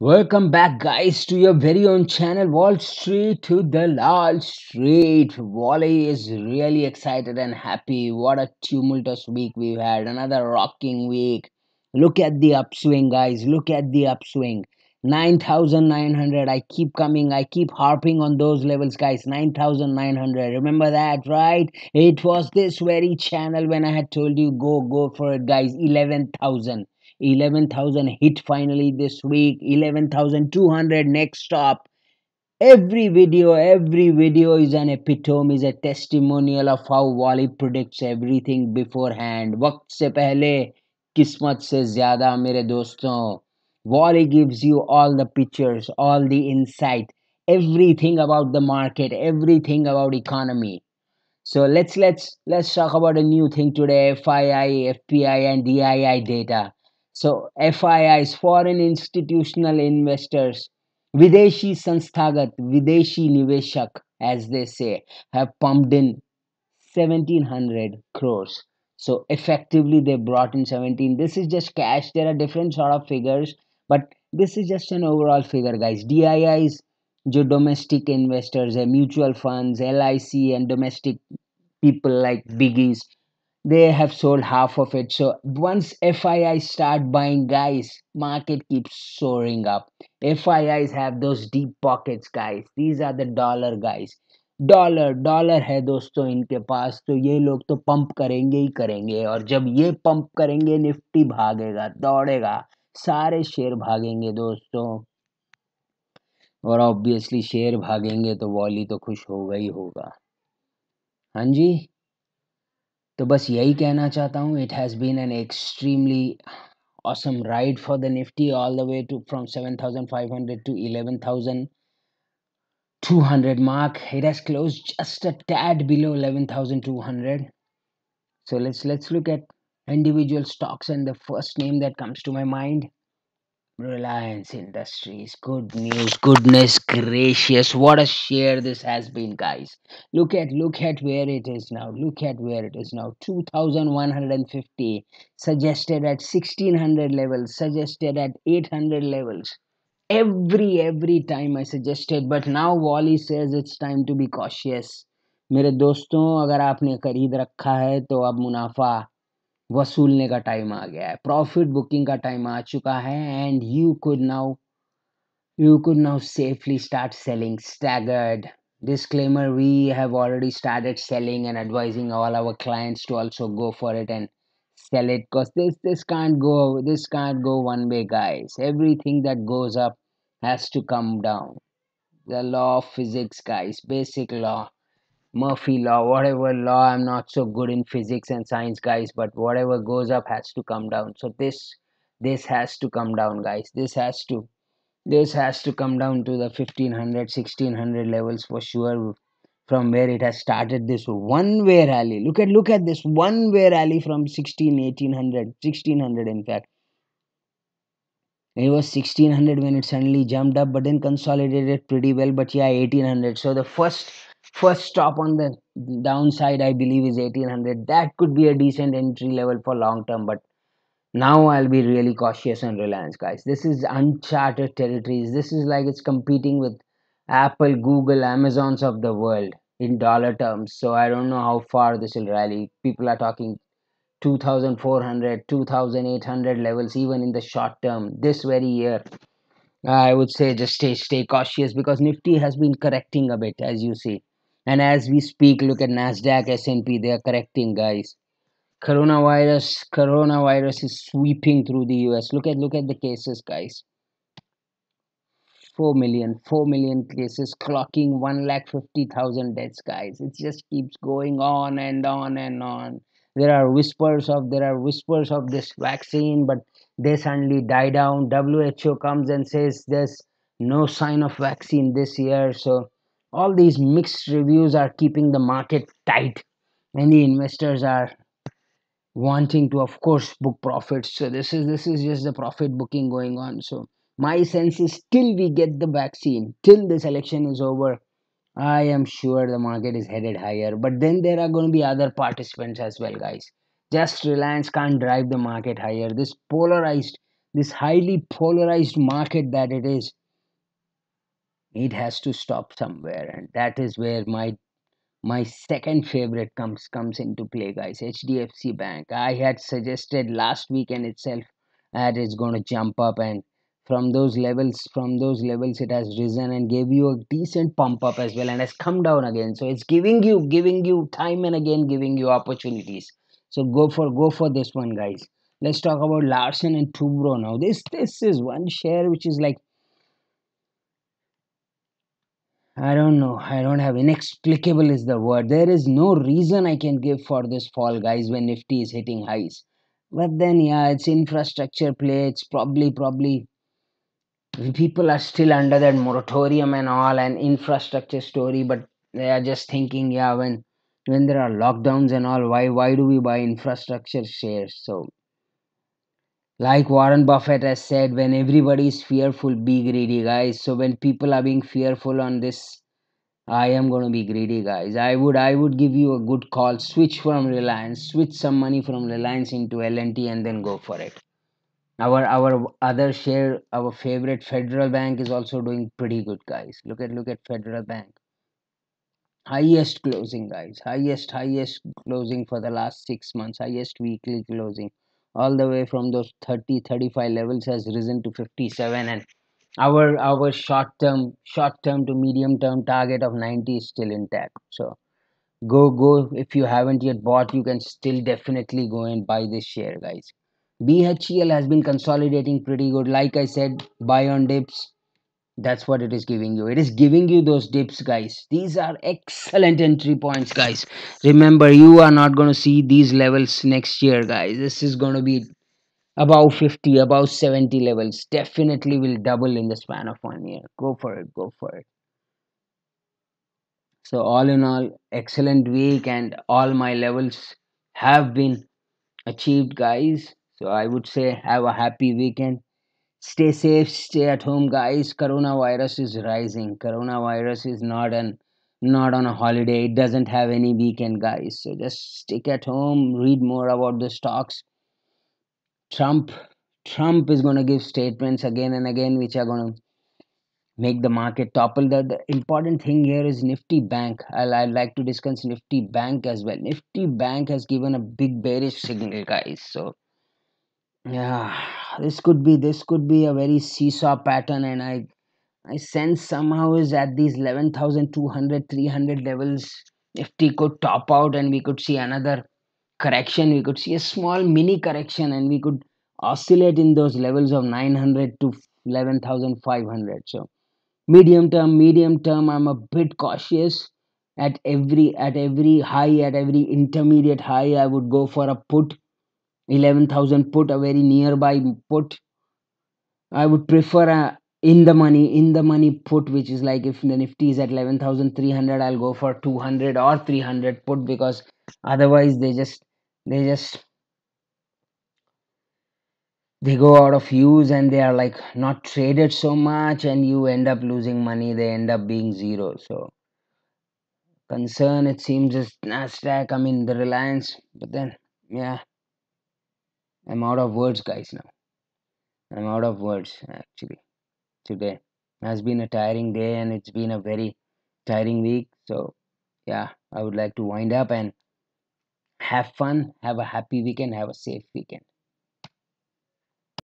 Welcome back, guys, to your very own channel, Wall Street to the Lal Street. Wally is really excited and happy. What a tumultuous week we've had. Another rocking week. Look at the upswing, guys. Look at the upswing. 9,900. I keep harping on those levels, guys. 9,900. Remember that, right? It was this very channel when I had told you go for it, guys. 11,000. 11,000 hit finally this week. 11,200 next stop. Every video is an epitome, is a testimonial of how Wally predicts everything beforehand. वक्त से पहले किस्मत से ज्यादा मेरे दोस्तों. Wally gives you all the pictures, all the insight, everything about the market, everything about economy. So let's talk about a new thing today: FII, FPI, and DII data. So FII is foreign institutional investors, Videshi Sansthagat, Videshi Niveshak, as they say, have pumped in 1700 crores. So effectively they brought in 17. This is just cash. There are different sort of figures, but this is just an overall figure, guys. DIIs, जो domestic investors है, mutual funds, LIC, and domestic people like biggies, they have sold half of it. So once FII start buying, guys, market keeps soaring up. FIIs have those deep pockets, guys. These are the dollar guys. Dollar है दोस्तों इनके पास, तो ये लोग तो pump करेंगे ही करेंगे, और जब ये पंप करेंगे निफ्टी भागेगा, दौड़ेगा, सारे शेयर भागेंगे दोस्तों. और ऑब्वियसली शेयर भागेंगे तो वॉली तो खुश होगा ही होगा. हाँ जी. तो बस यही कहना चाहता हूँ. It has been an extremely awesome ride for the Nifty, all the way to from 7,500 to 11,200 mark. It has closed just a tad below 11,200. So let's look at individual stocks, and the first name that comes to my mind, Reliance Industries. Good news, goodness gracious, what a share this has been, guys. Look at where it is now. Look at where it is now. 2,150, suggested at 1,600 levels, suggested at 800 levels. Every time I suggested, but now Wally says it's time to be cautious. मेरे दोस्तों, अगर आपने खरीद रखा है तो अब मुनाफा वसूलने का टाइम आ गया है. प्रॉफिट बुकिंग का टाइम आ चुका है. And you could now safely start selling staggered. Disclaimer: we have already started selling and advising all our clients to also go for it and sell it, because this can't go one way, guys. Everything that goes up has to come down. The law of physics, guys, basic law, Murphy law, whatever law. I'm not so good in physics and science, guys, but whatever goes up has to come down. So this has to come down, guys. This has to come down to the 1,500, 1,600 levels for sure, from where it has started this one way rally. Look at this one way rally from 16, 1,800, 1,600. In fact, it was 1,600 when it suddenly jumped up, but then consolidated pretty well. But yeah, 1,800. So the first stop on the downside, I believe, is 1,800. That could be a decent entry level for long term, but now I'll be really cautious on Reliance, guys. This is uncharted territories. This is like it's competing with Apple, Google, Amazons of the world in dollar terms. So I don't know how far this will rally. People are talking 2,400, 2,800 levels even in the short term this very year. I would say just stay cautious, because Nifty has been correcting a bit, as you see. And as we speak, look at Nasdaq, S&P, they are correcting, guys. Coronavirus is sweeping through the US. Look at the cases, guys. 4 million cases, clocking 150,000 deaths, guys. It just keeps going on and on and on. There are whispers of this vaccine, but they suddenly die down. WHO comes and says there's no sign of vaccine this year. So all these mixed reviews are keeping the market tight, and the investors are wanting to, of course, book profits. So this is just the profit booking going on. So my sense is, till we get the vaccine, till this election is over, I am sure the market is headed higher. But then there are going to be other participants as well, guys. Just Reliance can't drive the market higher. This polarized This highly polarized market that it is, it has to stop somewhere, and that is where my second favorite comes into play, guys. HDFC Bank. I had suggested last weekend itself that it's going to jump up, and from those levels, it has risen and gave you a decent pump up as well, and has come down again. So it's giving you time and again, giving you opportunities. So go for this one, guys. Let's talk about Larsen and Tubro now. This is one share which is like, I don't know. I don't have, inexplicable is the word. There is no reason I can give for this fall, guys, when Nifty is hitting highs. But then, yeah, it's infrastructure play. It's probably people are still under that moratorium and all, and infrastructure story. But they are just thinking, yeah, when there are lockdowns and all, why do we buy infrastructure shares? So, like Warren Buffett has said, when everybody is fearful, be greedy, guys. So when people are being fearful on this, I am going to be greedy, guys. I would give you a good call. Switch from Reliance, switch some money from Reliance into L&T, and then go for it. Our other share, our favorite Federal Bank is also doing pretty good, guys. Look at Federal Bank. Highest closing, guys. Highest closing for the last 6 months. Highest weekly closing. All the way from those 30-35 levels has risen to 57, and our short term to medium term target of 90 is still intact. So go, if you haven't yet bought, you can still definitely go and buy this share, guys. BHEL has been consolidating pretty good. Like I said, buy on dips. That's what it is giving you. It is giving you those dips, guys. These are excellent entry points, guys. Remember, you are not going to see these levels next year, guys. This is going to be above 50, above 70 levels. Definitely will double in the span of 1 year. Go for it, go for it. So all in all, excellent week, and all my levels have been achieved, guys. So I would say have a happy weekend. Stay safe, stay at home, guys. Coronavirus is rising. Coronavirus is not on a holiday. It doesn't have any weekend, guys. So just stick at home, read more about the stocks. Trump Trump is going to give statements again and again, which are going to make the market topple. The important thing here is Nifty Bank. I'd like to discuss Nifty Bank as well. Nifty Bank has given a big bearish signal, guys. So yeah, this could be a very seesaw pattern, and I sense somehow is at these 11,200, 300 levels. Nifty could top out, and we could see another correction. We could see a small mini correction, and we could oscillate in those levels of 900 to 11,500. So medium term, I'm a bit cautious. At every high, at every intermediate high, I would go for a put. 11,000 put, a very nearby put. I would prefer a in the money put, which is like if the Nifty is at 11,300, I'll go for 200 or 300 put, because otherwise they just they go out of use, and they are like not traded so much, and you end up losing money. They end up being zero. So concern, it seems, is Nasdaq. I mean the Reliance, but then, yeah, I'm out of words, guys. Now I'm out of words, actually. Today has been a tiring day, and it's been a very tiring week. So yeah, I would like to wind up and have fun, have a happy weekend, have a safe weekend.